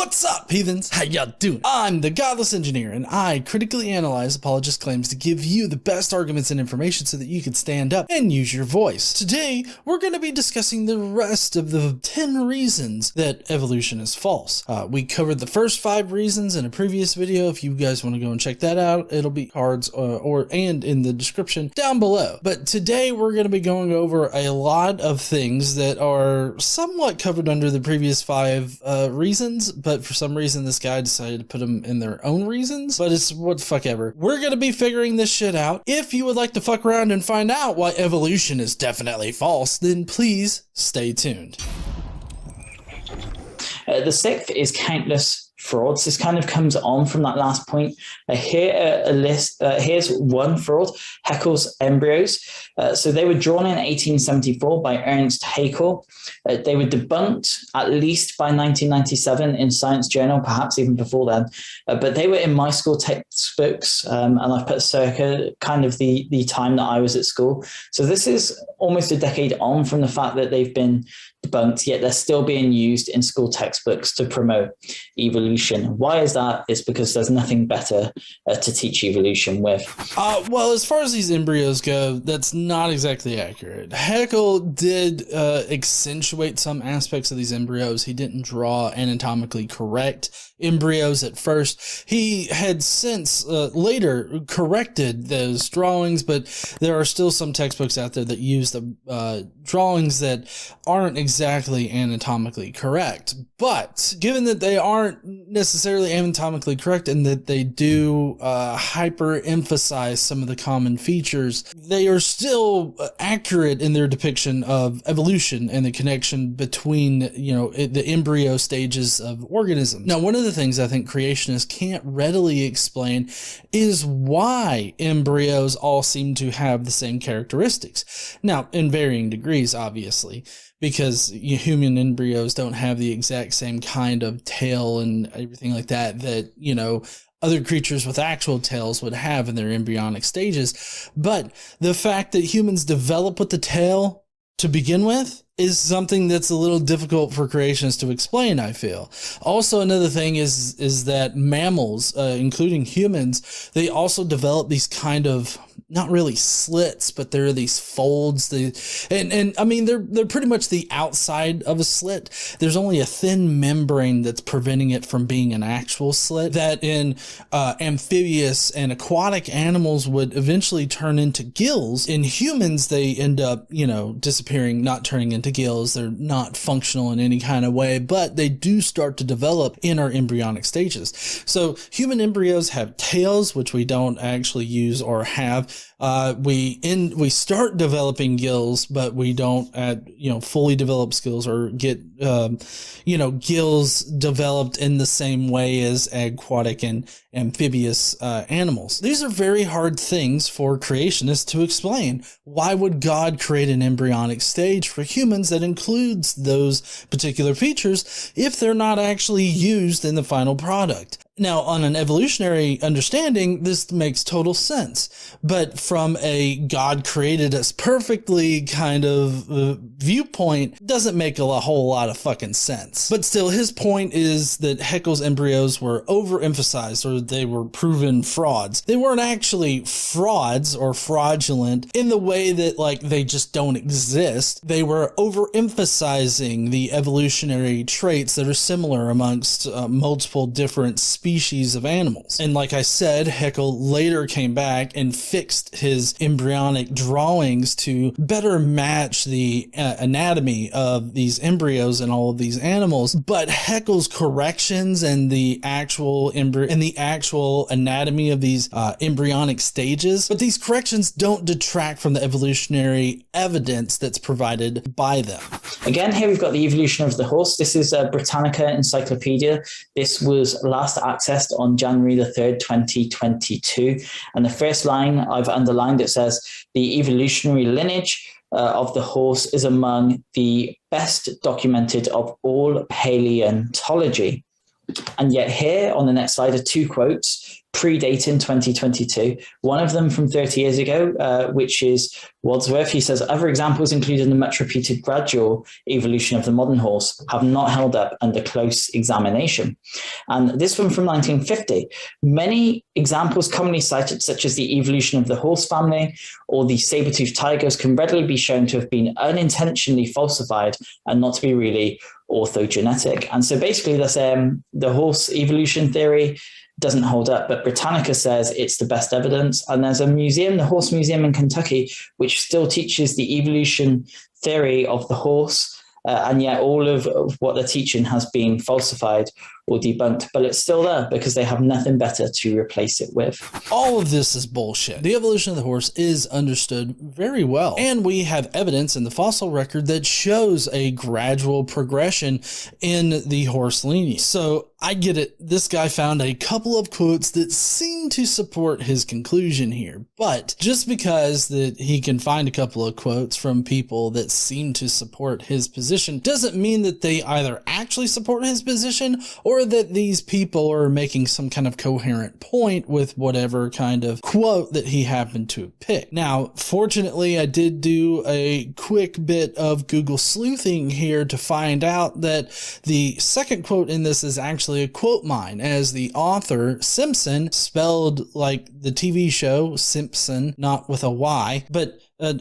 What's up, heathens? How y'all doing? I'm the Godless Engineer, and I critically analyze apologist claims to give you the best arguments and information so that you can stand up and use your voice. Today, we're going to be discussing the rest of the 10 reasons that evolution is false. We covered the first 5 reasons in a previous video. If you guys want to go and check that out, it'll be cards and in the description down below. But today, we're going to be going over a lot of things that are somewhat covered under the previous 5 reasons, but for some reason this guy decided to put them in their own reasons, but it's what the fuck ever. We're gonna be figuring this shit out. If you would like to fuck around and find out why evolution is definitely false, then please stay tuned. The 6th is countless frauds. This kind of comes on from that last point. Here's one fraud, Haeckel's embryos. So they were drawn in 1874 by Ernst Haeckel. They were debunked at least by 1997 in Science Journal, perhaps even before then. But they were in my school textbooks, and I've put circa kind of the time that I was at school. So this is almost a decade on from the fact that they've been debunked, yet they're still being used in school textbooks to promote evolution. Why is that? It's because there's nothing better to teach evolution with. Well, as far as these embryos go, that's not exactly accurate. Haeckel did accentuate some aspects of these embryos. He didn't draw anatomically correct embryos at first. He had since later corrected those drawings, but there are still some textbooks out there that use the drawings that aren't exactly anatomically correct. But given that they aren't necessarily anatomically correct and that they do hyper emphasize some of the common features, they are still accurate in their depiction of evolution and the connection between, the embryo stages of organisms. Now, one of the things I think creationists can't readily explain is why embryos all seem to have the same characteristics. Now, in varying degrees, obviously, because human embryos don't have the exact same kind of tail and everything like that other creatures with actual tails would have in their embryonic stages. But the fact that humans develop with the tail to begin with is something that's a little difficult for creationists to explain, I feel. Also, another thing is that mammals, including humans, they also develop these kind of, not really slits, but there are these folds. And I mean, they're pretty much the outside of a slit. There's only a thin membrane that's preventing it from being an actual slit that in amphibious and aquatic animals would eventually turn into gills. In humans, they end up, disappearing, not turning into gills. They're not functional in any kind of way, but they do start to develop in our embryonic stages. So human embryos have tails, which we don't actually use or have. We start developing gills, but we don't fully develop skills or get gills developed in the same way as aquatic and amphibious animals. These are very hard things for creationists to explain. Why would God create an embryonic stage for humans that includes those particular features if they're not actually used in the final product? Now, on an evolutionary understanding, this makes total sense. But from a God created us perfectly kind of viewpoint, doesn't make a whole lot of fucking sense. But still, his point is that Haeckel's embryos were overemphasized, or they were proven frauds. They weren't actually frauds or fraudulent in the way that they just don't exist. They were overemphasizing the evolutionary traits that are similar amongst multiple different species of animals. And like I said, Haeckel later came back and fixed his embryonic drawings to better match the anatomy of these embryos and all of these animals. But Haeckel's corrections and the actual anatomy of these embryonic stages, but these corrections don't detract from the evolutionary evidence that's provided by them. Again, here we've got the evolution of the horse. This is a Britannica encyclopedia. This was last accessed on January the 3rd, 2022. And the first line I've underlined, it says, the evolutionary lineage of the horse is among the best documented of all paleontology. And yet here on the next slide are 2 quotes predating 2022. One of them from 30 years ago, which is Wadsworth. He says other examples, including the much repeated gradual evolution of the modern horse, have not held up under close examination. And this one from 1950. Many examples commonly cited, such as the evolution of the horse family or the saber-toothed tigers, can readily be shown to have been unintentionally falsified and not to be really orthogenetic. And so basically that's the horse evolution theory doesn't hold up, but Britannica says it's the best evidence. And there's a museum, the Horse Museum in Kentucky, which still teaches the evolution theory of the horse. And yet all of what they're teaching has been falsified or debunked, but it's still there because they have nothing better to replace it with. All of this is bullshit. The evolution of the horse is understood very well, and we have evidence in the fossil record that shows a gradual progression in the horse lineage. So I get it. This guy found a couple of quotes that seem to support his conclusion here, but just because that he can find a couple of quotes from people that seem to support his position doesn't mean that they either actually support his position or that these people are making some kind of coherent point with whatever kind of quote that he happened to pick. Now, fortunately, I did do a quick bit of Google sleuthing here to find out that the second quote in this is actually a quote mine, as the author, Simpson, spelled like the TV show Simpson, not with a Y, but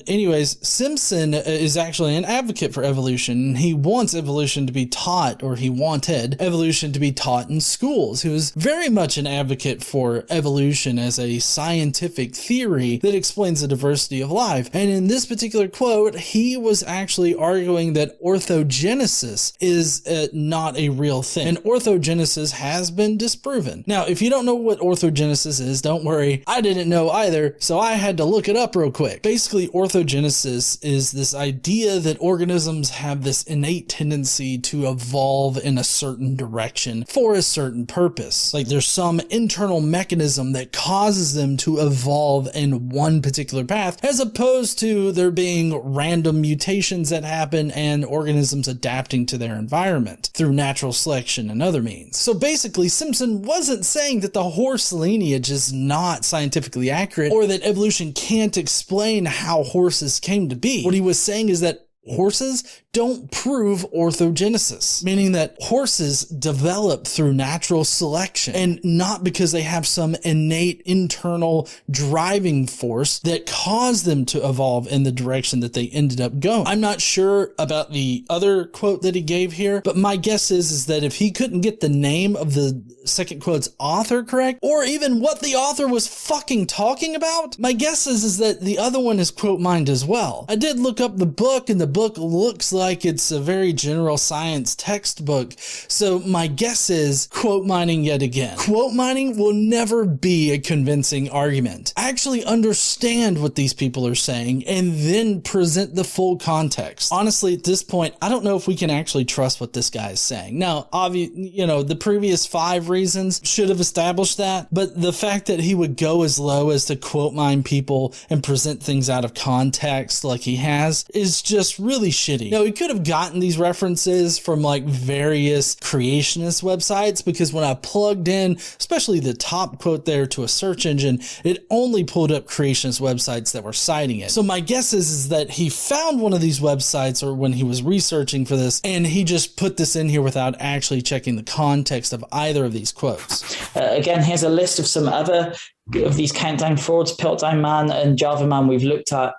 anyways, Simpson is actually an advocate for evolution. He wants evolution to be taught, or he wanted evolution to be taught in schools. He was very much an advocate for evolution as a scientific theory that explains the diversity of life. And in this particular quote, he was actually arguing that orthogenesis is not a real thing. And orthogenesis has been disproven. Now, if you don't know what orthogenesis is, don't worry. I didn't know either, so I had to look it up real quick. Basically, orthogenesis is this idea that organisms have this innate tendency to evolve in a certain direction for a certain purpose. Like there's some internal mechanism that causes them to evolve in one particular path, as opposed to there being random mutations that happen and organisms adapting to their environment through natural selection and other means. So basically, Simpson wasn't saying that the horse lineage is not scientifically accurate or that evolution can't explain how horses came to be. What he was saying is that horses don't prove orthogenesis, meaning that horses develop through natural selection and not because they have some innate internal driving force that caused them to evolve in the direction that they ended up going. I'm not sure about the other quote that he gave here, but my guess is that if he couldn't get the name of the second quote's author correct, or even what the author was fucking talking about, my guess is that the other one is quote mined as well. I did look up the book, and the book looks like it's a very general science textbook. So my guess is quote mining yet again. Quote mining will never be a convincing argument. Actually understand what these people are saying and then present the full context. Honestly, at this point, I don't know if we can actually trust what this guy is saying. Now, obviously, the previous 5 reasons should have established that, but the fact that he would go as low as to quote mine people and present things out of context like he has is just really shitty. Now, he could have gotten these references from like various creationist websites, because when I plugged in, especially the top quote there, to a search engine, it only pulled up creationist websites that were citing it. So my guess is that he found one of these websites, or when he was researching for this, and he just put this in here without actually checking the context of either of these quotes. Again, here's a list of some other of these countdown frauds: Piltdown Man and Java Man we've looked at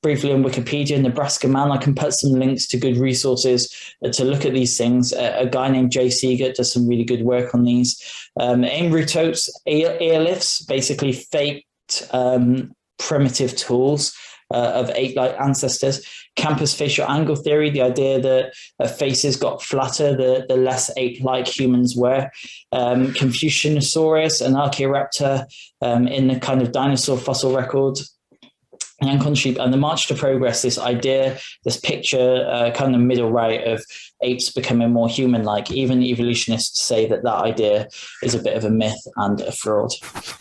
briefly on Wikipedia. Nebraska Man, I can put some links to good resources to look at these things. A guy named Jay Seegert does some really good work on these. Embryos, airlifts, basically faked primitive tools of ape-like ancestors. Campus facial angle theory, the idea that faces got flatter the less ape-like humans were. Confucianosaurus, an Archaeoraptor in the kind of dinosaur fossil record. Yankon sheep, and the march to progress, this idea, this picture, kind of middle right, of apes becoming more human-like. Even evolutionists say that idea is a bit of a myth and a fraud.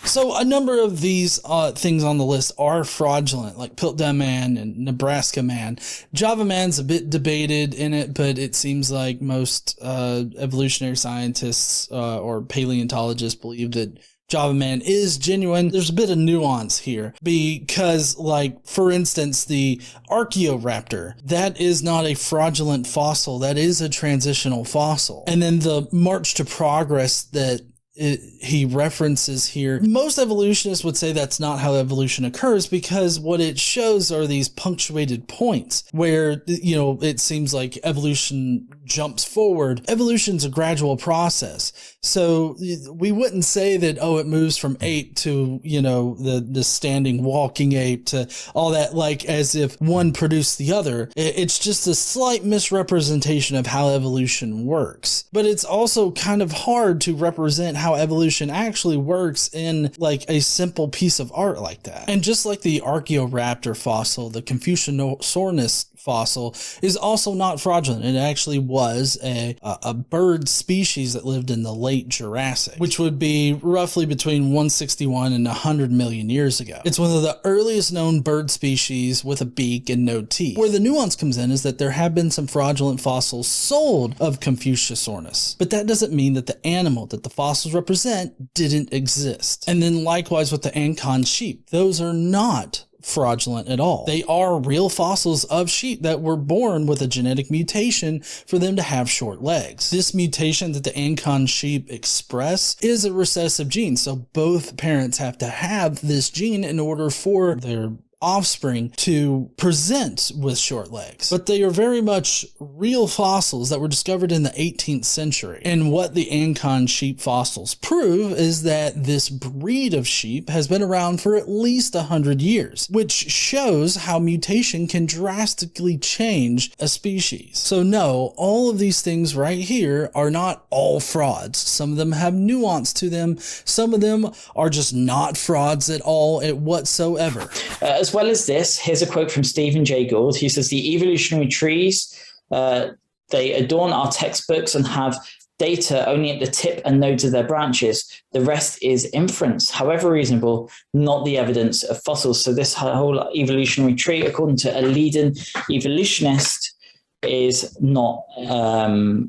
So a number of these things on the list are fraudulent, like Piltdown Man and Nebraska Man. Java Man's a bit debated in it, but it seems like most evolutionary scientists or paleontologists believe that Java Man is genuine. There's a bit of nuance here because, like, for instance, the Archaeoraptor, that is not a fraudulent fossil. That is a transitional fossil. And then the march to progress that he references here, most evolutionists would say that's not how evolution occurs, because what it shows are these punctuated points where, it seems like evolution jumps forward. Evolution's a gradual process. So we wouldn't say that, it moves from ape to, the standing walking ape to all that, like as if one produced the other. It's just a slight misrepresentation of how evolution works. But it's also kind of hard to represent how evolution actually works in like a simple piece of art like that. And just like the Archaeoraptor fossil, the Confucianosaurus fossil is also not fraudulent. It actually was a bird species that lived in the late Jurassic, which would be roughly between 161 and 100 million years ago. It's one of the earliest known bird species with a beak and no teeth. Where the nuance comes in is that there have been some fraudulent fossils sold of Confucianosaurus, but that doesn't mean that the animal that the fossils represent didn't exist. And then likewise with the Ancon sheep, those are not fraudulent at all. They are real fossils of sheep that were born with a genetic mutation for them to have short legs. This mutation that the Ancon sheep express is a recessive gene, so both parents have to have this gene in order for their offspring to present with short legs. But they are very much real fossils that were discovered in the 18th century. And what the Ancon sheep fossils prove is that this breed of sheep has been around for at least 100 years, which shows how mutation can drastically change a species. So no, all of these things right here are not all frauds. Some of them have nuance to them. Some of them are just not frauds at all whatsoever. As well as this, here's a quote from Stephen Jay Gould. He says, the evolutionary trees, they adorn our textbooks and have data only at the tip and nodes of their branches. The rest is inference, however reasonable, not the evidence of fossils. So this whole evolutionary tree, according to a leading evolutionist, is not... what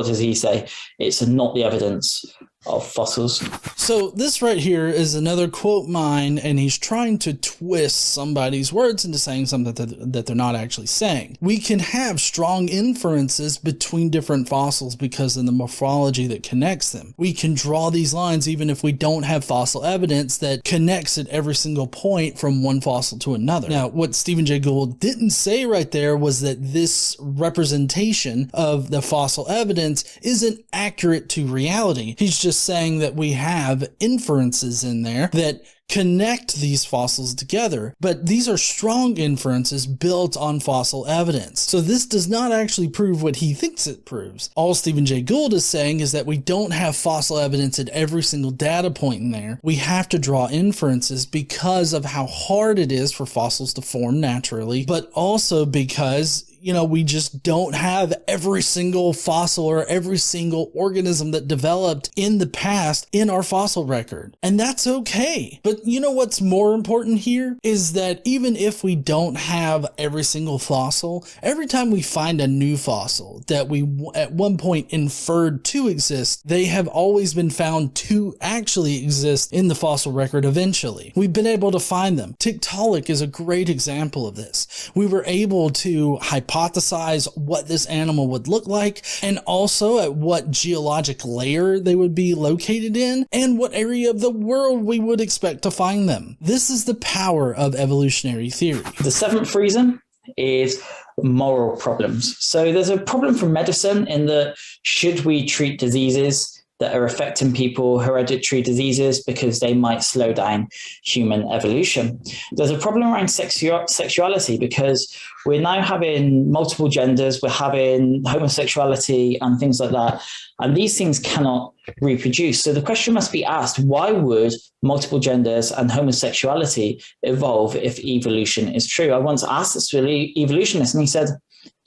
does he say? It's not the evidence of fossils. So this right here is another quote mine, and he's trying to twist somebody's words into saying something that they're not actually saying. We can have strong inferences between different fossils because of the morphology that connects them. We can draw these lines even if we don't have fossil evidence that connects at every single point from one fossil to another. Now, what Stephen Jay Gould didn't say right there was that this representation of the fossil evidence isn't accurate to reality. He's just saying that we have inferences in there that connect these fossils together, but these are strong inferences built on fossil evidence. So this does not actually prove what he thinks it proves. All Stephen Jay Gould is saying is that we don't have fossil evidence at every single data point in there. We have to draw inferences because of how hard it is for fossils to form naturally, but also because we just don't have every single fossil or every single organism that developed in the past in our fossil record. And that's okay. But what's more important here is that even if we don't have every single fossil, every time we find a new fossil that we at one point inferred to exist, they have always been found to actually exist in the fossil record eventually. We've been able to find them. Tiktaalik is a great example of this. We were able to hypothesize what this animal would look like, and also at what geologic layer they would be located in, and what area of the world we would expect to find them. This is the power of evolutionary theory. The seventh reason is moral problems. So there's a problem from medicine in that should we treat diseases that are affecting people, hereditary diseases, because they might slow down human evolution. There's a problem around sexuality because we're now having multiple genders, we're having homosexuality and things like that. And these things cannot reproduce. So the question must be asked, why would multiple genders and homosexuality evolve if evolution is true? I once asked this to an evolutionist and he said,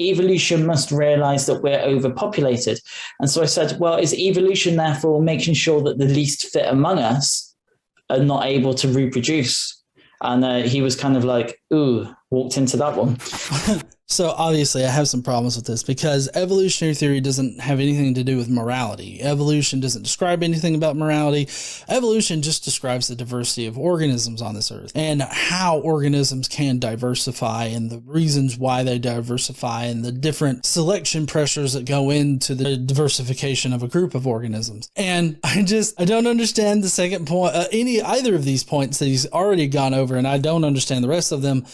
evolution must realize that we're overpopulated. And so I said, well, is evolution therefore making sure that the least fit among us are not able to reproduce? And he was kind of like, ooh, walked into that one. So obviously I have some problems with this because evolutionary theory doesn't have anything to do with morality. Evolution doesn't describe anything about morality. Evolution just describes the diversity of organisms on this earth and how organisms can diversify and the reasons why they diversify and the different selection pressures that go into the diversification of a group of organisms. And I don't understand the second point, either of these points that he's already gone over, and I don't understand the rest of them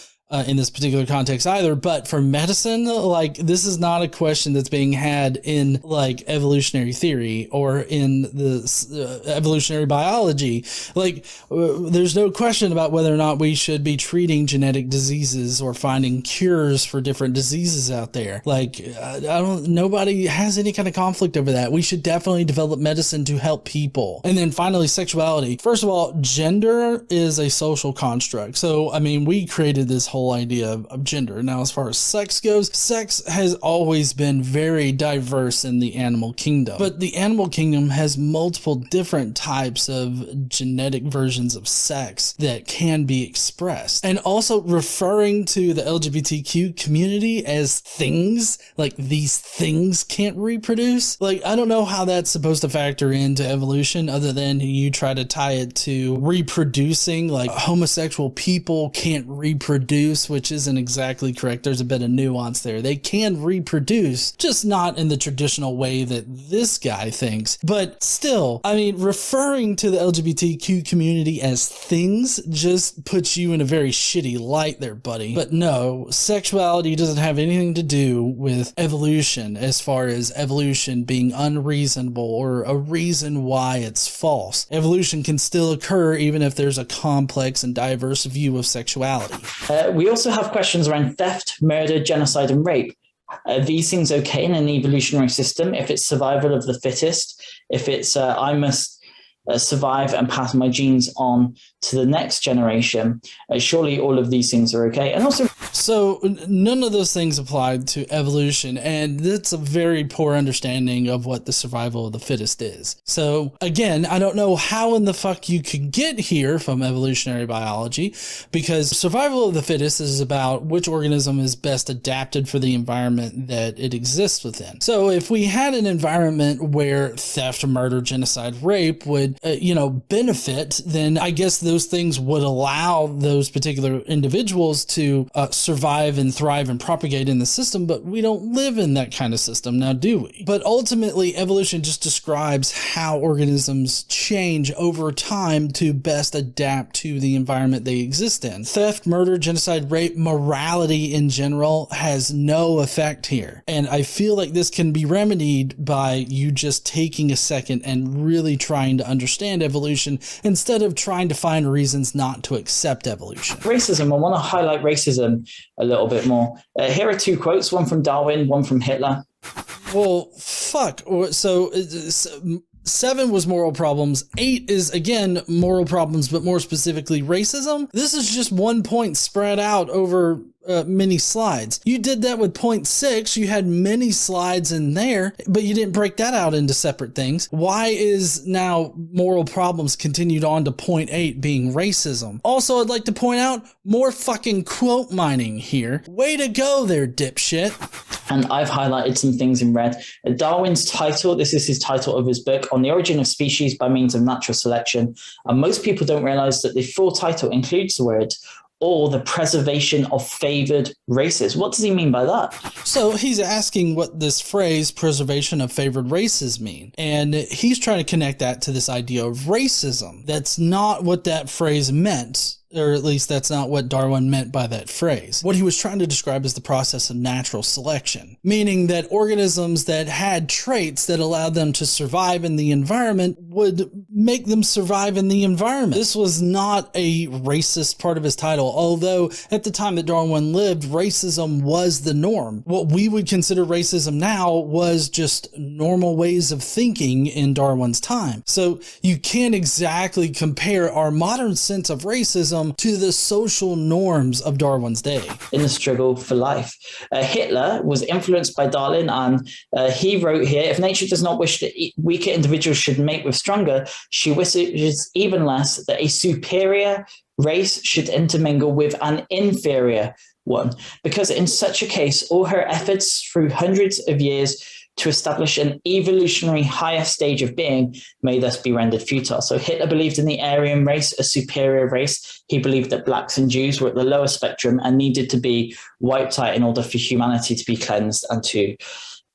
in this particular context either. But for medicine, like, this is not a question that's being had in like evolutionary theory or in the evolutionary biology. Like, there's no question about whether or not we should be treating genetic diseases or finding cures for different diseases out there. Like, nobody has any kind of conflict over that. We should definitely develop medicine to help people. And then finally, sexuality. First of all, gender is a social construct. So, I mean, we created this whole idea of gender. Now, as far as sex goes, sex has always been very diverse in the animal kingdom, but the animal kingdom has multiple different types of genetic versions of sex that can be expressed. And also referring to the LGBTQ community as things, like these things can't reproduce. Like, I don't know how that's supposed to factor into evolution other than you try to tie it to reproducing, like homosexual people can't reproduce, which isn't exactly correct. There's a bit of nuance there. They can reproduce, just not in the traditional way that this guy thinks. But still, I mean, referring to the LGBTQ community as things just puts you in a very shitty light there, buddy. But no, sexuality doesn't have anything to do with evolution as far as evolution being unreasonable or a reason why it's false. Evolution can still occur even if there's a complex and diverse view of sexuality. We also have questions around theft, murder, genocide, and rape. Are these things okay in an evolutionary system? If it's survival of the fittest, if it's I must survive and pass my genes on to the next generation, surely all of these things are okay. And also, so none of those things apply to evolution, and that's a very poor understanding of what the survival of the fittest is. So again, I don't know how in the fuck you could get here from evolutionary biology, because survival of the fittest is about which organism is best adapted for the environment that it exists within. So if we had an environment where theft, murder, genocide, rape would benefit, then I guess those things would allow those particular individuals to survive and thrive and propagate in the system, but we don't live in that kind of system now, do we? But ultimately, evolution just describes how organisms change over time to best adapt to the environment they exist in. Theft, murder, genocide, rape, morality in general has no effect here. And I feel like this can be remedied by you just taking a second and really trying to understand evolution instead of trying to find reasons not to accept evolution. Racism, I want to highlight racism a little bit more. Here are two quotes, one from Darwin, one from Hitler. Well, fuck. So 7 was moral problems. 8 is, again, moral problems, but more specifically racism. This is just one point spread out over many slides. You did that with point 6. You had many slides in there, but you didn't break that out into separate things. Why is now moral problems continued on to point 8 being racism? Also, I'd like to point out more fucking quote mining here. Way to go there, dipshit. And I've highlighted some things in red. Darwin's title, this is his title of his book, On the Origin of Species by Means of Natural Selection. And most people don't realize that the full title includes the word or the preservation of favored races. What does he mean by that? So he's asking what this phrase preservation of favored races mean. And he's trying to connect that to this idea of racism. That's not what that phrase meant. Or at least that's not what Darwin meant by that phrase. What he was trying to describe is the process of natural selection, meaning that organisms that had traits that allowed them to survive in the environment would make them survive in the environment. This was not a racist part of his title, although at the time that Darwin lived, racism was the norm. What we would consider racism now was just normal ways of thinking in Darwin's time. So you can't exactly compare our modern sense of racism to the social norms of Darwin's day. In the struggle for life. Hitler was influenced by Darwin, and he wrote here, if nature does not wish that weaker individuals should mate with stronger, she wishes even less that a superior race should intermingle with an inferior one, because in such a case, all her efforts through hundreds of years to establish an evolutionary higher stage of being may thus be rendered futile. So Hitler believed in the Aryan race, a superior race. He believed that blacks and Jews were at the lower spectrum and needed to be wiped out in order for humanity to be cleansed and to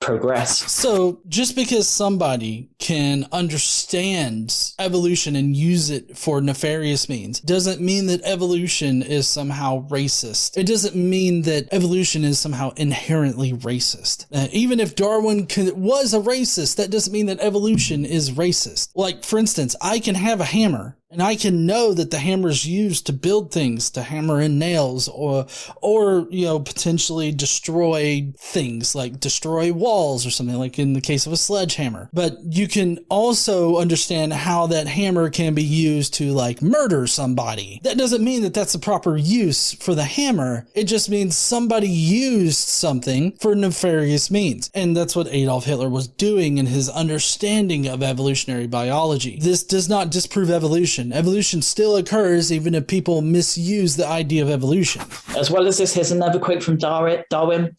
progress. So just because somebody can understand evolution and use it for nefarious means doesn't mean that evolution is somehow racist. It doesn't mean that evolution is somehow inherently racist. Even if Darwin was a racist, that doesn't mean that evolution is racist. Like, for instance, I can have a hammer and I can know that the hammer is used to build things, to hammer in nails, or potentially destroy things, like destroy walls or something, like in the case of a sledgehammer. But you can also understand how that hammer can be used to, like, murder somebody. That doesn't mean that that's the proper use for the hammer. It just means somebody used something for nefarious means. And that's what Adolf Hitler was doing in his understanding of evolutionary biology. This does not disprove evolution. Evolution still occurs even if people misuse the idea of evolution. As well as this, here's another quote from Darwin.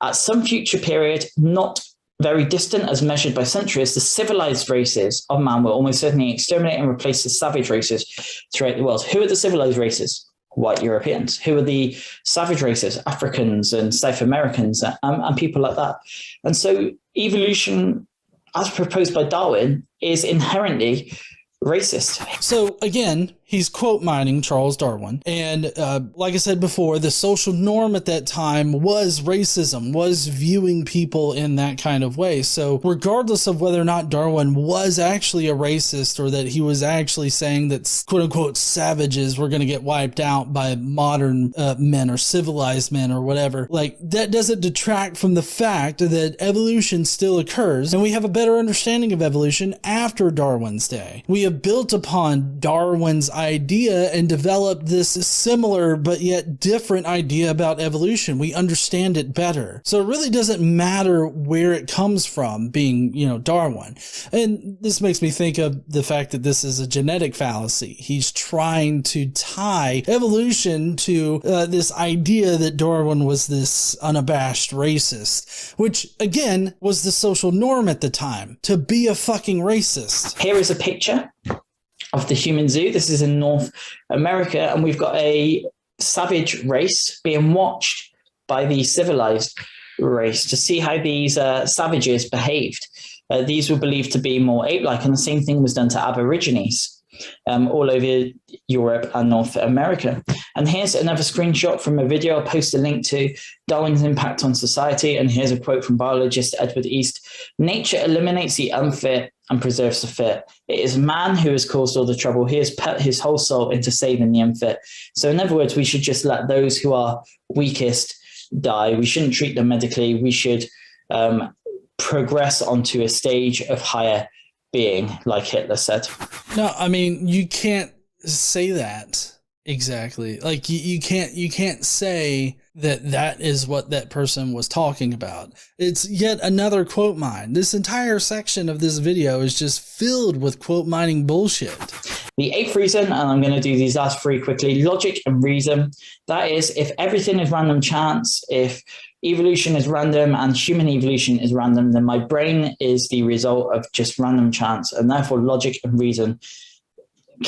At some future period, not very distant as measured by centuries, the civilized races of man will almost certainly exterminate and replace the savage races throughout the world. Who are the civilized races? White Europeans. Who are the savage races? Africans and South Americans and people like that. And so evolution, as proposed by Darwin, is inherently racist. So again, he's quote mining Charles Darwin. And like I said before, the social norm at that time was racism, was viewing people in that kind of way. So regardless of whether or not Darwin was actually a racist or that he was actually saying that quote unquote savages were going to get wiped out by modern men or civilized men or whatever, like, that doesn't detract from the fact that evolution still occurs. And we have a better understanding of evolution after Darwin's day. We have built upon Darwin's idea and developed this similar but yet different idea about evolution. We understand it better. So it really doesn't matter where it comes from, being, Darwin. And this makes me think of the fact that this is a genetic fallacy. He's trying to tie evolution to this idea that Darwin was this unabashed racist, which again was the social norm at the time, to be a fucking racist. Here is a picture of the human zoo. This is in North America, and we've got a savage race being watched by the civilized race to see how these savages behaved. These were believed to be more ape-like, and the same thing was done to Aborigines all over Europe and North America. And here's another screenshot from a video. I'll post a link to Darwin's impact on society. And here's a quote from biologist Edward East. Nature eliminates the unfit and preserves the fit. It is man who has caused all the trouble. He has put his whole soul into saving the unfit. So in other words, we should just let those who are weakest die. We shouldn't treat them medically. We should progress onto a stage of higher being, like Hitler said. No, I mean, you can't say that exactly. Like, you can't say that is what that person was talking about. It's yet another quote mine. This entire section of this video is just filled with quote mining bullshit. The eighth reason, and I'm going to do these last three quickly, logic and reason. That is, if everything is random chance, if evolution is random and human evolution is random, then my brain is the result of just random chance, and therefore logic and reason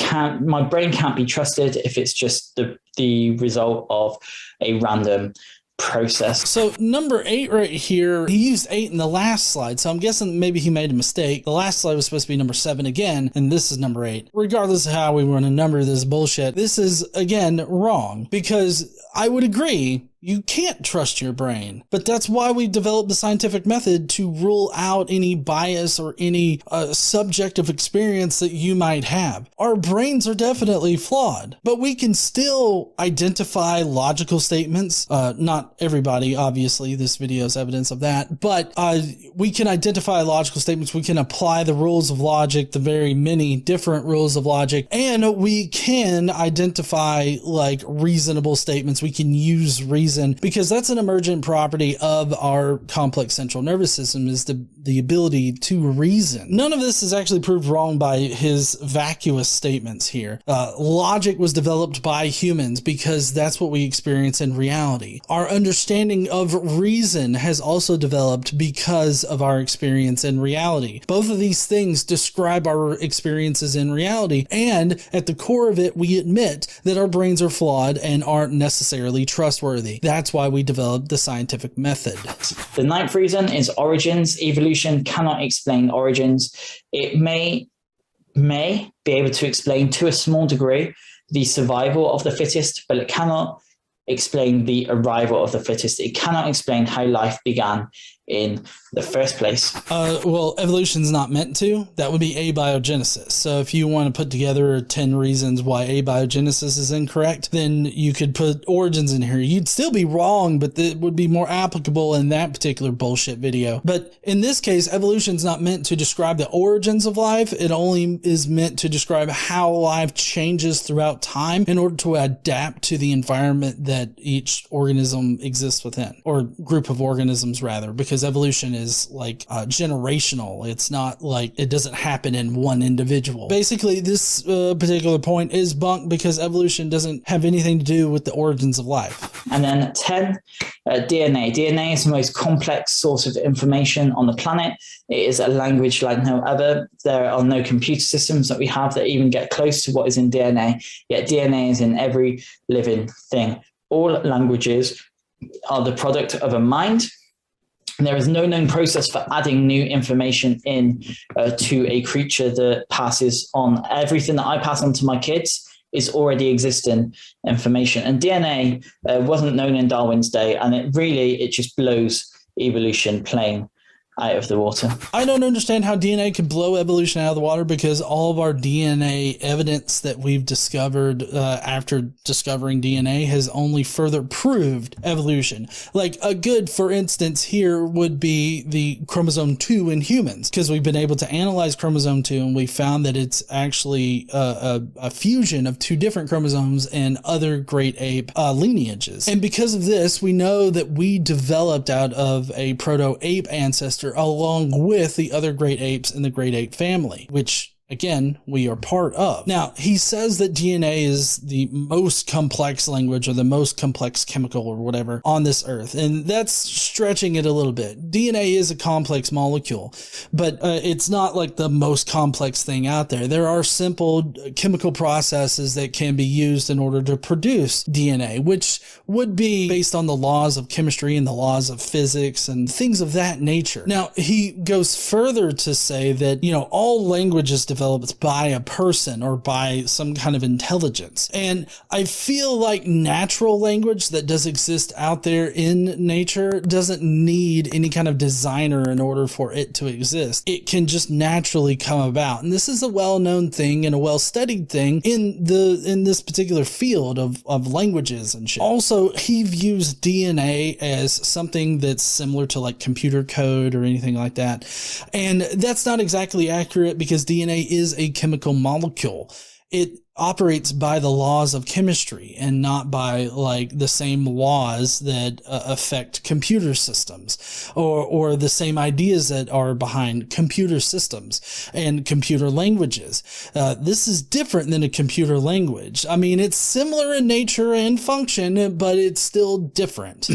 my brain can't be trusted if it's just the result of a random process. So number 8 right here, he used 8 in the last slide, so I'm guessing maybe he made a mistake. The last slide was supposed to be number 7 again, and this is number 8. Regardless of how we want to number this bullshit, this is again wrong, because I would agree you can't trust your brain, but that's why we developed the scientific method, to rule out any bias or any subjective experience that you might have. Our brains are definitely flawed, but we can still identify logical statements. Not everybody, obviously, this video is evidence of that, but we can identify logical statements. We can apply the rules of logic, the very many different rules of logic, and we can identify like reasonable statements. We can use reason reason, because that's an emergent property of our complex central nervous system, is the ability to reason. None of this is actually proved wrong by his vacuous statements here. Logic was developed by humans because that's what we experience in reality. Our understanding of reason has also developed because of our experience in reality. Both of these things describe our experiences in reality, and at the core of it, we admit that our brains are flawed and aren't necessarily trustworthy. That's why we developed the scientific method. The ninth reason is origins. Evolution cannot explain origins. It may be able to explain to a small degree the survival of the fittest, but it cannot explain the arrival of the fittest. It cannot explain how life began in the first place. Well, evolution's not meant to. That would be abiogenesis. So if you want to put together 10 reasons why abiogenesis is incorrect, then you could put origins in here. You'd still be wrong, but it would be more applicable in that particular bullshit video. But in this case, evolution's not meant to describe the origins of life. It only is meant to describe how life changes throughout time in order to adapt to the environment that each organism exists within, or group of organisms rather, because evolution is like generational. It's not like it doesn't happen in one individual. Basically, this particular point is bunk because evolution doesn't have anything to do with the origins of life. And then 10, DNA. DNA is the most complex source of information on the planet. It is a language like no other. There are no computer systems that we have that even get close to what is in DNA, yet DNA is in every living thing. All languages are the product of a mind. There is no known process for adding new information in to a creature that passes on. Everything that I pass on to my kids is already existing information. And DNA wasn't known in Darwin's day, and it just blows evolution plain out of the water. I don't understand how DNA could blow evolution out of the water, because all of our DNA evidence that we've discovered after discovering DNA has only further proved evolution. Like a good, for instance, here would be the chromosome 2 in humans, because we've been able to analyze chromosome 2 and we found that it's actually a fusion of two different chromosomes in other great ape lineages. And because of this, we know that we developed out of a proto-ape ancestor along with the other great apes in the great ape family, which again, we are part of. Now, he says that DNA is the most complex language or the most complex chemical or whatever on this earth. And that's stretching it a little bit. DNA is a complex molecule, but it's not like the most complex thing out there. There are simple chemical processes that can be used in order to produce DNA, which would be based on the laws of chemistry and the laws of physics and things of that nature. Now, he goes further to say that, all language is developed by a person or by some kind of intelligence. And I feel like natural language that does exist out there in nature doesn't need any kind of designer in order for it to exist. It can just naturally come about. And this is a well-known thing and a well-studied thing in this particular field of languages and shit. Also, he views DNA as something that's similar to like computer code or anything like that. And that's not exactly accurate, because DNA is a chemical molecule. It operates by the laws of chemistry and not by like the same laws that affect computer systems or the same ideas that are behind computer systems and computer languages. This is different than a computer language. I mean, it's similar in nature and function, but it's still different.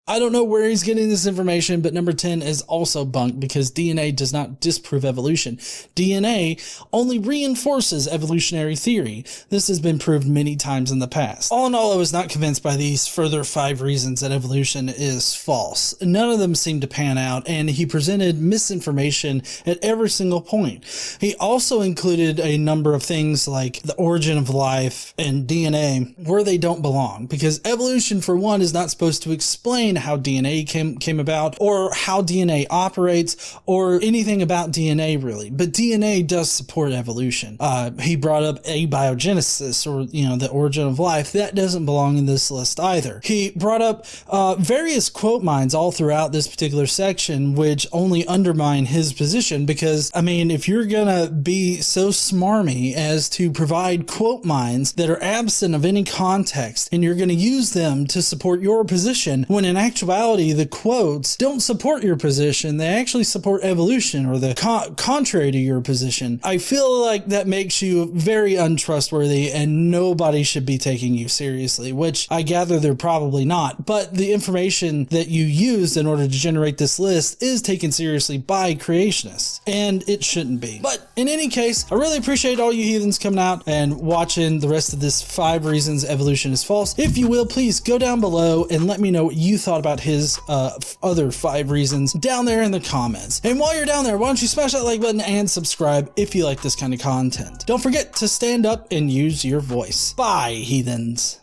I don't know where he's getting this information, but number 10 is also bunk, because DNA does not disprove evolution. DNA only reinforces evolutionary theory. This has been proved many times in the past. All in all, I was not convinced by these further 5 reasons that evolution is false. None of them seem to pan out, and he presented misinformation at every single point. He also included a number of things like the origin of life and DNA where they don't belong, because evolution, for one, is not supposed to explain explain how DNA came about or how DNA operates or anything about DNA really. But DNA does support evolution. He brought up abiogenesis, or, the origin of life. That doesn't belong in this list either. He brought up various quote mines all throughout this particular section, which only undermine his position because, if you're gonna be so smarmy as to provide quote mines that are absent of any context and you're gonna use them to support your position, when in actuality the quotes don't support your position, they actually support evolution or the contrary to your position, I feel like that makes you very untrustworthy and nobody should be taking you seriously, which I gather they're probably not. But the information that you used in order to generate this list is taken seriously by creationists, and it shouldn't be. But in any case, I really appreciate all you heathens coming out and watching the rest of this 5 reasons evolution is false. If you will, please go down below and let me know what you thought about his other 5 reasons down there in the comments. And while you're down there, why don't you smash that like button and subscribe if you like this kind of content. Don't forget to stand up and use your voice. Bye, heathens.